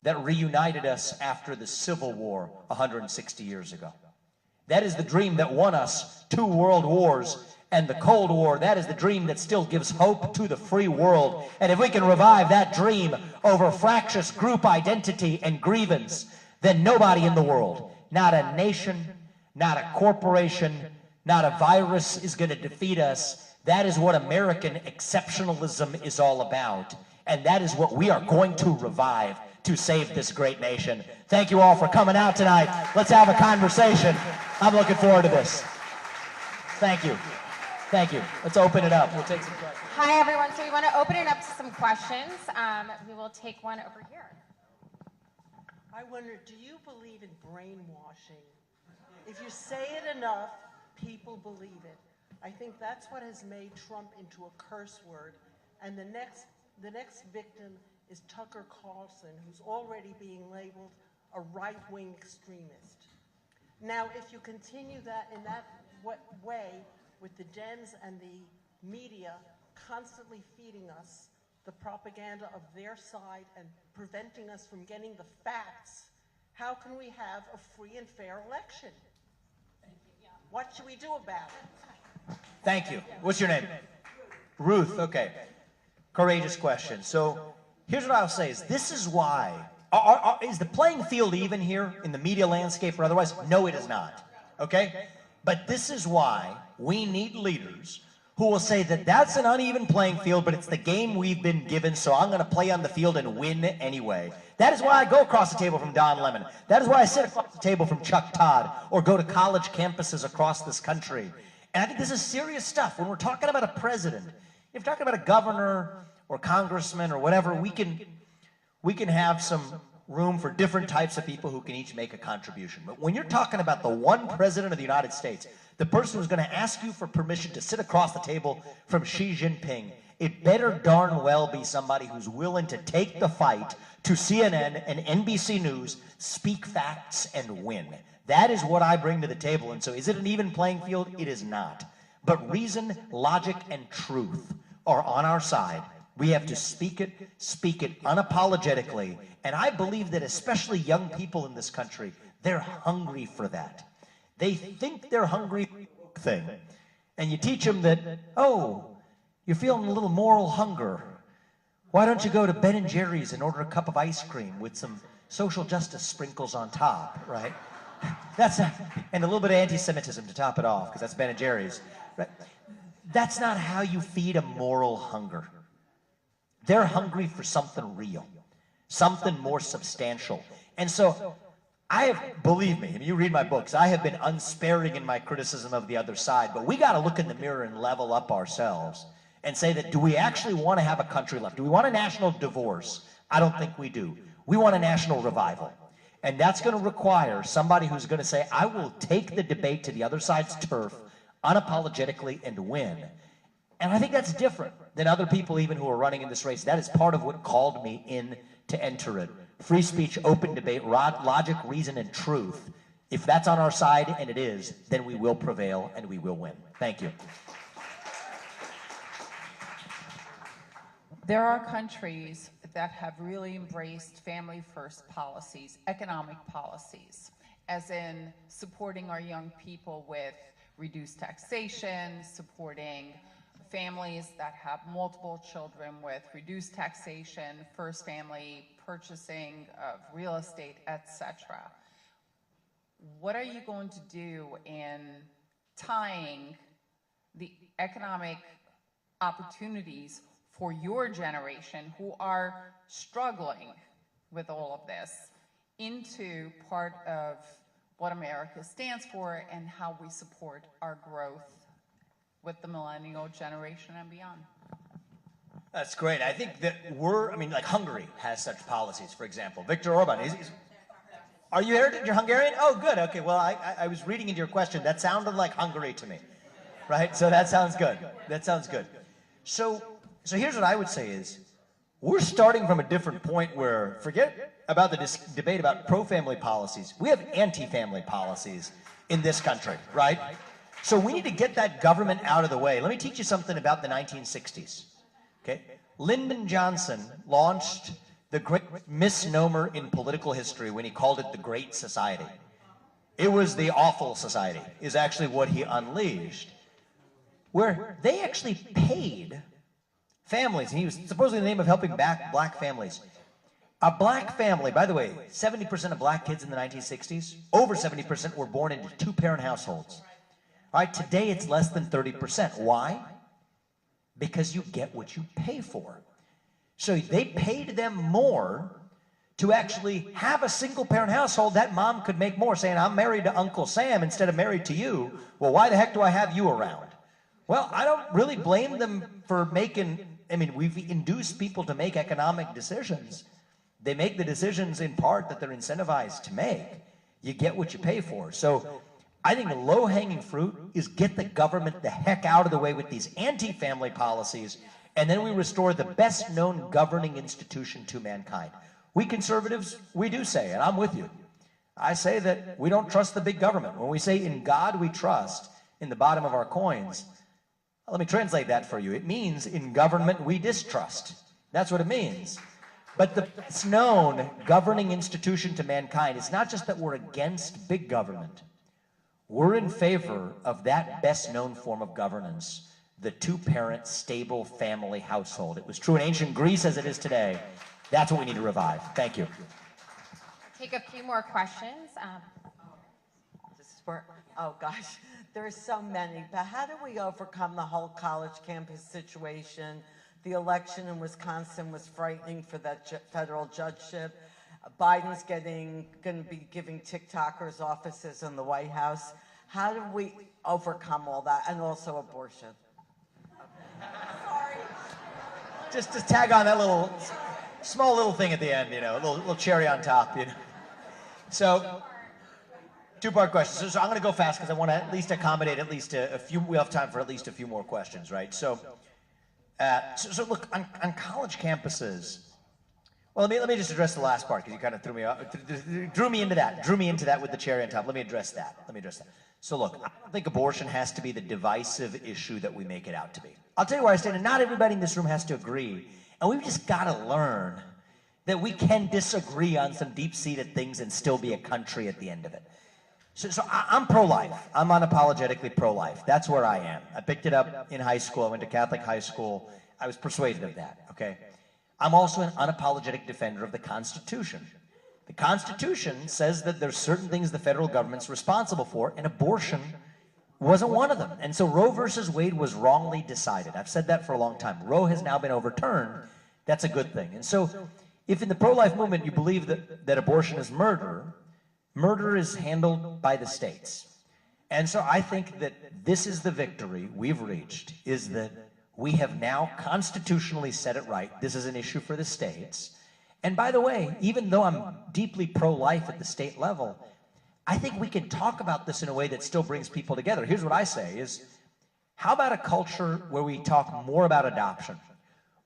that reunited us after the Civil War 160 years ago. That is the dream that won us 2 world wars and the Cold War. That is the dream that still gives hope to the free world. And if we can revive that dream over fractious group identity and grievance, then nobody in the world, not a nation, not a corporation, not a virus is going to defeat us. That is what American exceptionalism is all about. And that is what we are going to revive to save this great nation. Thank you all for coming out tonight. Let's have a conversation. I'm looking forward to this. Thank you. Thank you. Let's open it up. We'll take some questions. Hi, everyone. So we want to open it up to some questions. We will take one over here. I wonder, do you believe in brainwashing? If you say it enough, people believe it. I think that's what has made Trump into a curse word and the next victim is Tucker Carlson, who's already being labeled a right-wing extremist. Now, if you continue that in that way, with the Dems and the media constantly feeding us the propaganda of their side and preventing us from getting the facts, how can we have a free and fair election? What should we do about it? Thank you. What's your name? Ruth, okay. Courageous question. So here's what I'll say is this is why, is the playing field even here in the media landscape or otherwise? No, it is not, okay? But this is why we need leaders who will say that that's an uneven playing field, but it's the game we've been given, so I'm going to play on the field and win anyway. That is why I go across the table from Don Lemon. That is why I sit across the table from Chuck Todd or go to college campuses across this country. And I think this is serious stuff. When we're talking about a president, if we're talking about a governor or congressman or whatever, we can have some room for different types of people who can each make a contribution. But when you're talking about the one president of the United States, the person who's going to ask you for permission to sit across the table from Xi Jinping, it better darn well be somebody who's willing to take the fight to CNN and NBC News, speak facts, and win. That is what I bring to the table. And so is it an even playing field? It is not. But reason, logic, and truth are on our side. We have to speak it unapologetically. And I believe that especially young people in this country, they're hungry for that. They think they're hungry for the thing. And you teach them that, oh, you're feeling a little moral hunger. Why don't you go to Ben & Jerry's and order a cup of ice cream with some social justice sprinkles on top, right? And a little bit of anti-Semitism to top it off, because that's Ben & Jerry's. Right? That's not how you feed a moral hunger. They're hungry for something real, something more substantial. And so believe me, if you read my books, I have been unsparing in my criticism of the other side, but we got to look in the mirror and level up ourselves and say that, do we actually want to have a country left? Do we want a national divorce? I don't think we do. We want a national revival. And that's going to require somebody who's going to say, I will take the debate to the other side's turf unapologetically and win. And I think that's different than other people even who are running in this race. That is part of what called me in to enter it. Free speech, open debate, logic, reason, and truth. If that's on our side, and it is, then we will prevail and we will win. Thank you. There are countries that have really embraced family-first policies, economic policies, as in supporting our young people with reduced taxation, supporting families that have multiple children with reduced taxation, first family purchasing of real estate, etc. What are you going to do in tying the economic opportunities for your generation who are struggling with all of this into part of what America stands for and how we support our growth with the millennial generation and beyond? That's great. I think that like Hungary has such policies, for example. Viktor Orban, are you here? You're Hungarian? Oh, good. Okay, well, I was reading into your question. That sounded like Hungary to me, right? So that sounds good. That sounds good. So here's what I would say is, we're starting from a different point where, forget about the debate about pro-family policies. We have anti-family policies in this country, right? So we need to get that government out of the way. Let me teach you something about the 1960s, okay? Lyndon Johnson launched the great misnomer in political history when he called it the Great Society. It was the Awful Society, is actually what he unleashed, where they actually paid families, and he was supposedly in the name of helping back black families. A black family, by the way, 70% of black kids in the 1960s, over 70% were born into two-parent households. All right, today it's less than 30%. Why? Because you get what you pay for. So they paid them more to actually have a single-parent household. That mom could make more, saying, I'm married to Uncle Sam instead of married to you. Well, why the heck do I have you around? Well, I don't really blame them for making, we've induced people to make economic decisions. They make the decisions in part that they're incentivized to make. You get what you pay for. So I think the low-hanging fruit is get the government the heck out of the way with these anti-family policies and then we restore the best known governing institution to mankind. We conservatives, we do say, and I'm with you, I say that we don't trust the big government. When we say in God we trust, in the bottom of our coins, let me translate that for you. It means in government we distrust. That's what it means. But the best known governing institution to mankind is not just that we're against big government. We're in favor of that best known form of governance, the two-parent, stable family household. It was true in ancient Greece as it is today. That's what we need to revive. Thank you. Take a few more questions. This is where, oh gosh, there's so many. But how do we overcome the whole college campus situation? The election in Wisconsin was frightening for that federal judgeship. Biden's going to be giving TikTokers offices in the White House. How do we overcome all that? And also abortion. Sorry. Just tag on that little, small little thing at the end, you know, a little cherry on top, you know. So, two-part question. So I'm going to go fast because I want to at least accommodate at least a few. We have time for at least a few more questions, right? So look, on college campuses. Well, let me just address the last part because you kind of drew me into that with the cherry on top. Let me address that. So look, I don't think abortion has to be the divisive issue that we make it out to be. I'll tell you where I stand, and not everybody in this room has to agree. And we've just got to learn that we can disagree on some deep-seated things and still be a country at the end of it. So I'm pro-life. I'm unapologetically pro-life. That's where I am. I picked it up in high school. I went to Catholic high school. I was persuaded of that, okay? I'm also an unapologetic defender of the Constitution. The Constitution says that there's certain things the federal government's responsible for, and abortion wasn't one of them. And so Roe versus Wade was wrongly decided. I've said that for a long time. Roe has now been overturned. That's a good thing. And so if in the pro-life movement you believe that abortion is murder, murder is handled by the states. And so I think that this is the victory we've reached, is that we have now constitutionally set it right. This is an issue for the states. And by the way, even though I'm deeply pro-life at the state level, I think we can talk about this in a way that still brings people together. Here's what I say is, how about a culture where we talk more about adoption,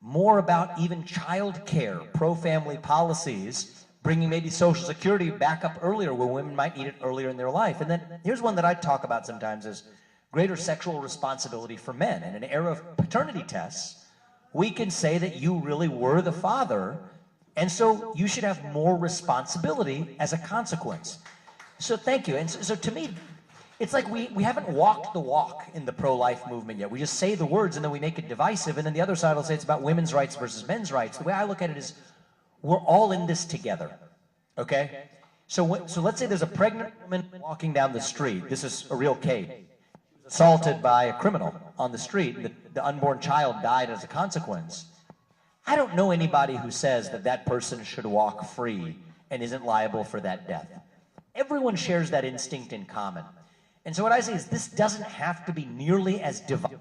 more about even child care, pro-family policies, bringing maybe Social Security back up earlier where women might need it earlier in their life. And then here's one that I talk about sometimes is greater sexual responsibility for men. In an era of paternity tests, we can say that you really were the father, and so you should have more responsibility as a consequence. So thank you. And so to me, it's like we haven't walked the walk in the pro-life movement yet. We just say the words and then we make it divisive, and then the other side will say it's about women's rights versus men's rights. The way I look at it is we're all in this together, okay? So let's say there's a pregnant woman walking down the street. This is a real case. Assaulted by a criminal on the street. The unborn child died as a consequence. I don't know anybody who says that person should walk free and isn't liable for that death. Everyone shares that instinct in common. And so what I say is this doesn't have to be nearly as divisive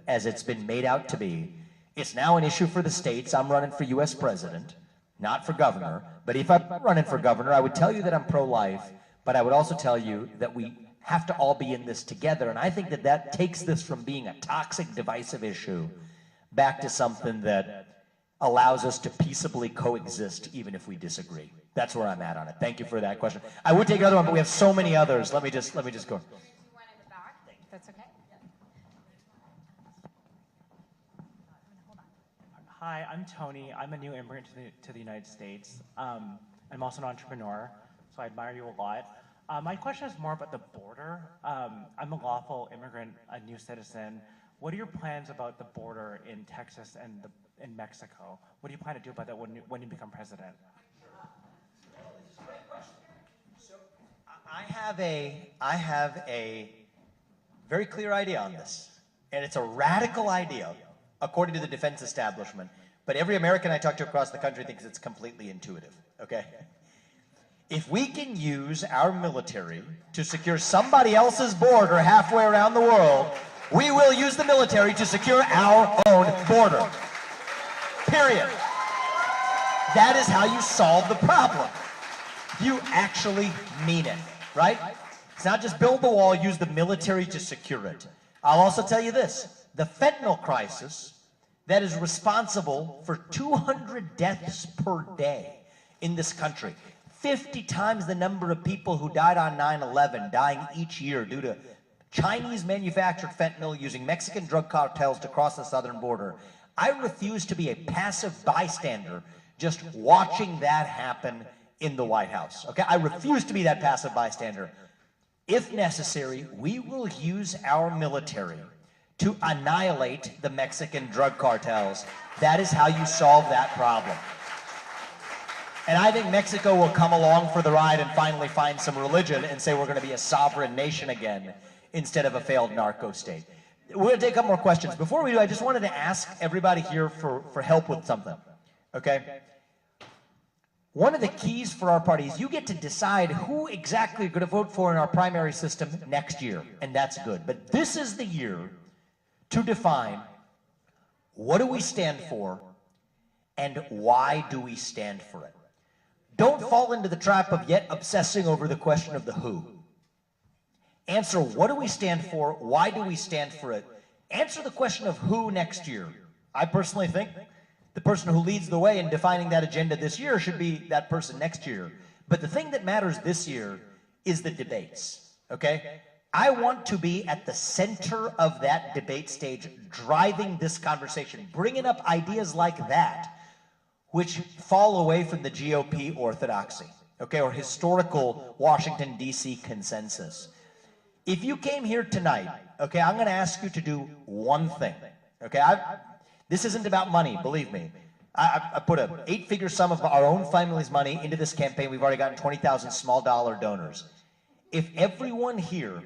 as it's been made out to be. It's now an issue for the states. I'm running for U.S. president, not for governor. But if I'm running for governor, I would tell you that I'm pro-life, but I would also tell you that we have to all be in this together. And I think that takes this from being a toxic, divisive issue back to something that allows us to peaceably coexist even if we disagree. That's where I'm at on it. Thank you for that question. I would take another one, but we have so many others. Let me just go. One in the back. That's okay. Hi, I'm Tony. I'm a new immigrant to the United States. I'm also an entrepreneur, so I admire you a lot. My question is more about the border. I'm a lawful immigrant, a new citizen. What are your plans about the border in Texas and in Mexico? What do you plan to do about that when you become president? So I have a very clear idea on this, and it's a radical idea, according to the defense establishment. But every American I talk to across the country thinks it's completely intuitive. Okay. If we can use our military to secure somebody else's border halfway around the world, we will use the military to secure our own border. Period. That is how you solve the problem. You actually mean it, right? It's not just build the wall, use the military to secure it. I'll also tell you this, the fentanyl crisis that is responsible for 200 deaths per day in this country. 50 times the number of people who died on 9/11 dying each year due to Chinese manufactured fentanyl using Mexican drug cartels to cross the southern border. I refuse to be a passive bystander just watching that happen in the White House. Okay, I refuse to be that passive bystander. If necessary, we will use our military to annihilate the Mexican drug cartels. That is how you solve that problem. And I think Mexico will come along for the ride and finally find some religion and say we're going to be a sovereign nation again instead of a failed narco state. We're going to take a couple more questions. Before we do, I just wanted to ask everybody here for help with something, okay? One of the keys for our party is you get to decide who exactly you're going to vote for in our primary system next year, and that's good. But this is the year to define what do we stand for and why do we stand for it. Don't fall into the trap of yet obsessing over the question of the who. Answer what do we stand for, why do we stand for it. Answer the question of who next year. I personally think the person who leads the way in defining that agenda this year should be that person next year. But the thing that matters this year is the debates, okay? I want to be at the center of that debate stage, driving this conversation, bringing up ideas like that, which fall away from the GOP orthodoxy, okay, or historical Washington, D.C. consensus. If you came here tonight, okay, I'm going to ask you to do one thing, okay? This isn't about money, believe me. I put an 8-figure sum of our own family's money into this campaign. We've already gotten 20,000 small dollar donors. If everyone here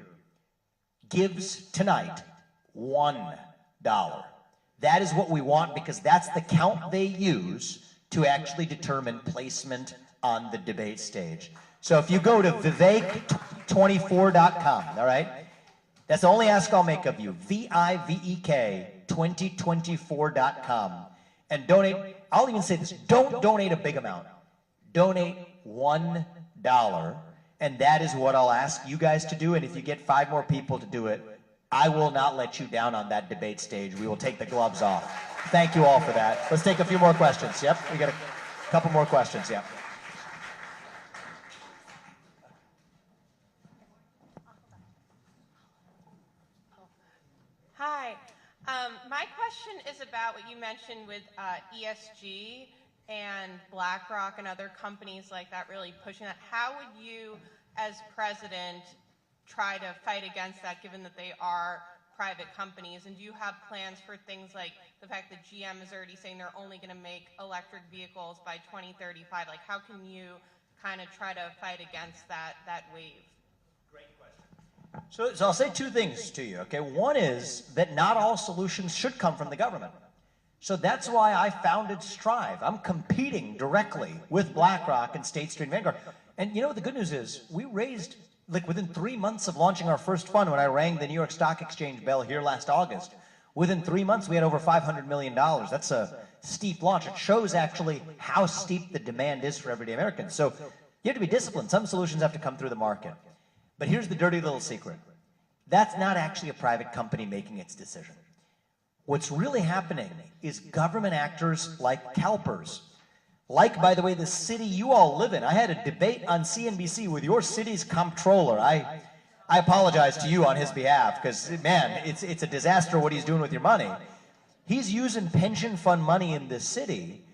gives tonight $1, that is what we want because that's the count they use to actually determine placement on the debate stage. So if you go to Vivek24.com, all right? That's the only ask I'll make of you. VIVEK2024.com. And donate, I'll even say this, don't donate a big amount. Donate $1, and that is what I'll ask you guys to do. And if you get 5 more people to do it, I will not let you down on that debate stage. We will take the gloves off. Thank you all for that. Let's take a few more questions. Yep, we got a couple more questions, yep. Hi. My question is about what you mentioned with ESG and BlackRock and other companies like that really pushing that. How would you, as president, try to fight against that, given that they are private companies? And do you have plans for things like the fact that GM is already saying they're only going to make electric vehicles by 2035? Like, how can you kind of try to fight against that wave? So I'll say 2 things to you, okay? One is that not all solutions should come from the government. So that's why I founded Strive. I'm competing directly with BlackRock and State Street and Vanguard. And you know what the good news is? We raised, like within 3 months of launching our first fund, when I rang the New York Stock Exchange bell here last August, within 3 months we had over $500 million. That's a steep launch. It shows actually how steep the demand is for everyday Americans. So you have to be disciplined. Some solutions have to come through the market. But here's the dirty little secret. That's not actually a private company making its decision. What's really happening is government actors like CalPERS, like, by the way, the city you all live in. I had a debate on CNBC with your city's comptroller. I apologize to you on his behalf because, man, it's a disaster what he's doing with your money. He's using pension fund money in this city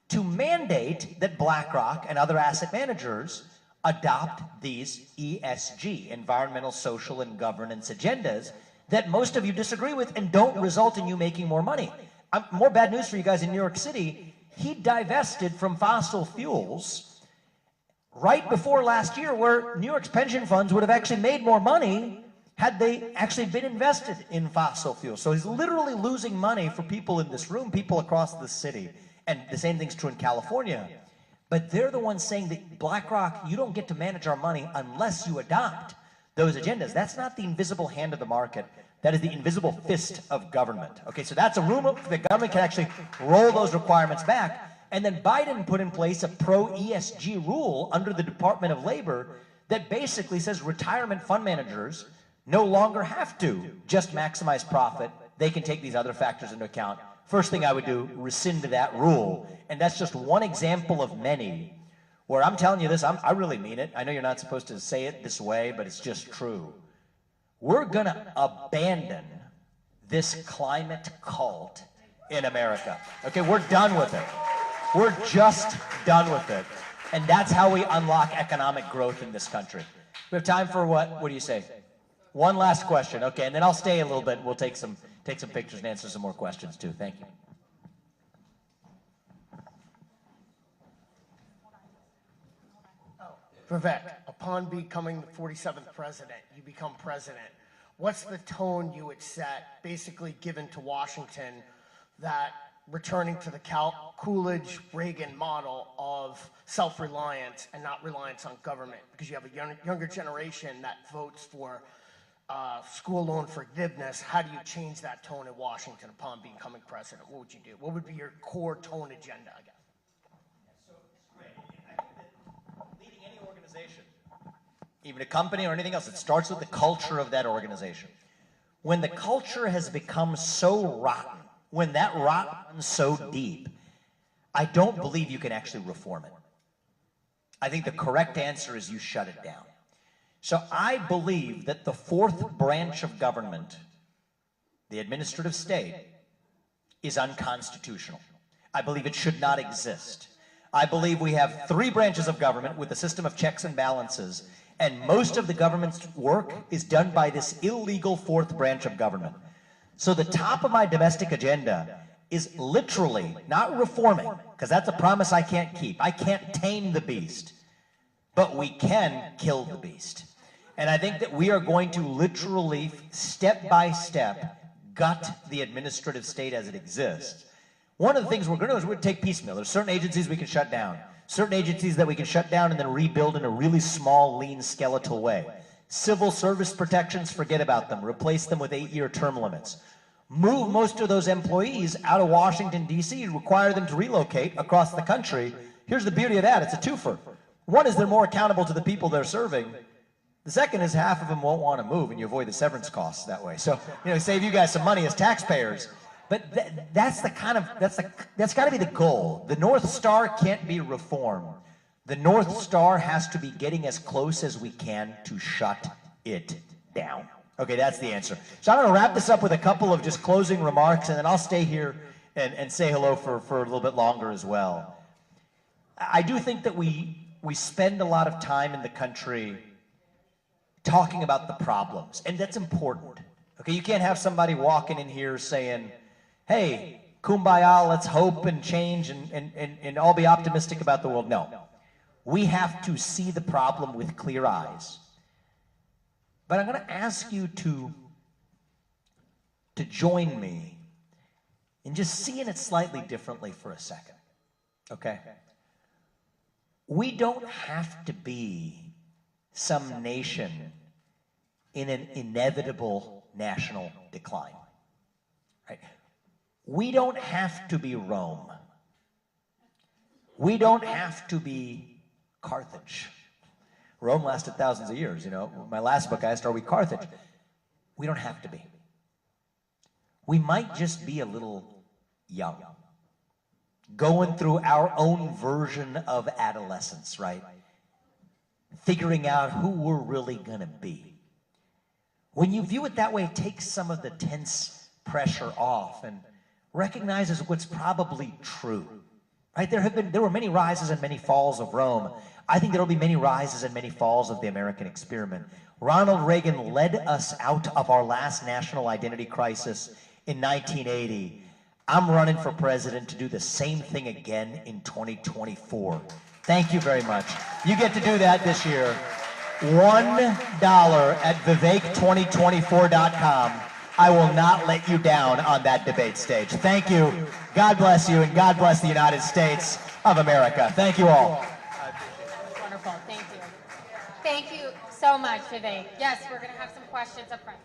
to mandate that BlackRock and other asset managers adopt these ESG, environmental, social, and governance agendas that most of you disagree with and don't result in you making more money. More bad news for you guys in New York City. He divested from fossil fuels right before last year, where New York's pension funds would have actually made more money had they actually been invested in fossil fuels. So he's literally losing money for people in this room, people across the city. And the same thing's true in California. But they're the ones saying that BlackRock, you don't get to manage our money unless you adopt those agendas. That's not the invisible hand of the market. That is the invisible fist of government. Okay, so that's a room the government can actually roll those requirements back. And then Biden put in place a pro-ESG rule under the Department of Labor that basically says retirement fund managers no longer have to just maximize profit. They can take these other factors into account First thing I would do, rescind that rule. And that's just one example of many where I'm telling you this, I really mean it. I know you're not supposed to say it this way, but it's just true. We're gonna abandon this climate cult in America. Okay, we're done with it. We're just done with it. And that's how we unlock economic growth in this country. We have time for what do you say? One last question, okay, and then I'll stay a little bit. We'll take some pictures and answer some more questions too. Thank you. Vivek, upon becoming the 47th president, you become president. What's the tone you would set, basically given to Washington, that returning to the Coolidge-Reagan model of self-reliance and not reliance on government? Because you have a younger generation that votes for school loan forgiveness. How do you change that tone in Washington upon becoming president? What would you do? What would be your core tone agenda again? So it's great. I think that leading any organization, even a company or anything else, it starts with the culture of that organization. When the culture has become so rotten, when that rot runs so deep, I don't believe you can actually reform it. I think the correct answer is you shut it down. So I believe that the fourth branch of government, the administrative state, is unconstitutional. I believe it should not exist. I believe we have three branches of government with a system of checks and balances, and most of the government's work is done by this illegal fourth branch of government. So the top of my domestic agenda is literally not reforming, because that's a promise I can't keep. I can't tame the beast, but we can kill the beast. And I think that we are going to literally, step by step, gut the administrative state as it exists. One of the things we're going to do is we're going to take piecemeal. There's certain agencies we can shut down. Certain agencies that we can shut down and then rebuild in a really small, lean, skeletal way. Civil service protections, forget about them. Replace them with 8-year term limits. Move most of those employees out of Washington, D.C., require them to relocate across the country. Here's the beauty of that. It's a twofer. One is they're more accountable to the people they're serving. The second is half of them won't want to move, and you avoid the severance costs that way. So, save you guys some money as taxpayers. But that's got to be the goal. The North Star can't be reform. The North Star has to be getting as close as we can to shut it down. Okay, that's the answer. So I'm going to wrap this up with a couple of just closing remarks, and then I'll stay here and say hello for a little bit longer as well. I do think that we spend a lot of time in the country talking about the problems, and that's important. Okay, you can't have somebody walking in here saying, hey, kumbaya, let's hope and change and all be optimistic about the world. No. We have to see the problem with clear eyes. But I'm going to ask you to join me in just seeing it slightly differently for a second. Okay? We don't have to be some nation in an inevitable national decline. Right? We don't have to be Rome. We don't have to be Carthage. Rome lasted thousands of years, My last book, I asked, are we Carthage? We don't have to be. We might just be a little young, going through our own version of adolescence, right? Figuring out who we're really going to be. When you view it that way, it takes some of the tense pressure off and recognizes what's probably true. Right? There were many rises and many falls of Rome. I think there will be many rises and many falls of the American experiment. Ronald Reagan led us out of our last national identity crisis in 1980. I'm running for president to do the same thing again in 2024. Thank you very much. You get to do that this year. $1 at Vivek2024.com. I will not let you down on that debate stage. Thank you. God bless you, and God bless the United States of America. Thank you all. Wonderful. Thank you. Thank you so much, Vivek. Yes, we're going to have some questions up front.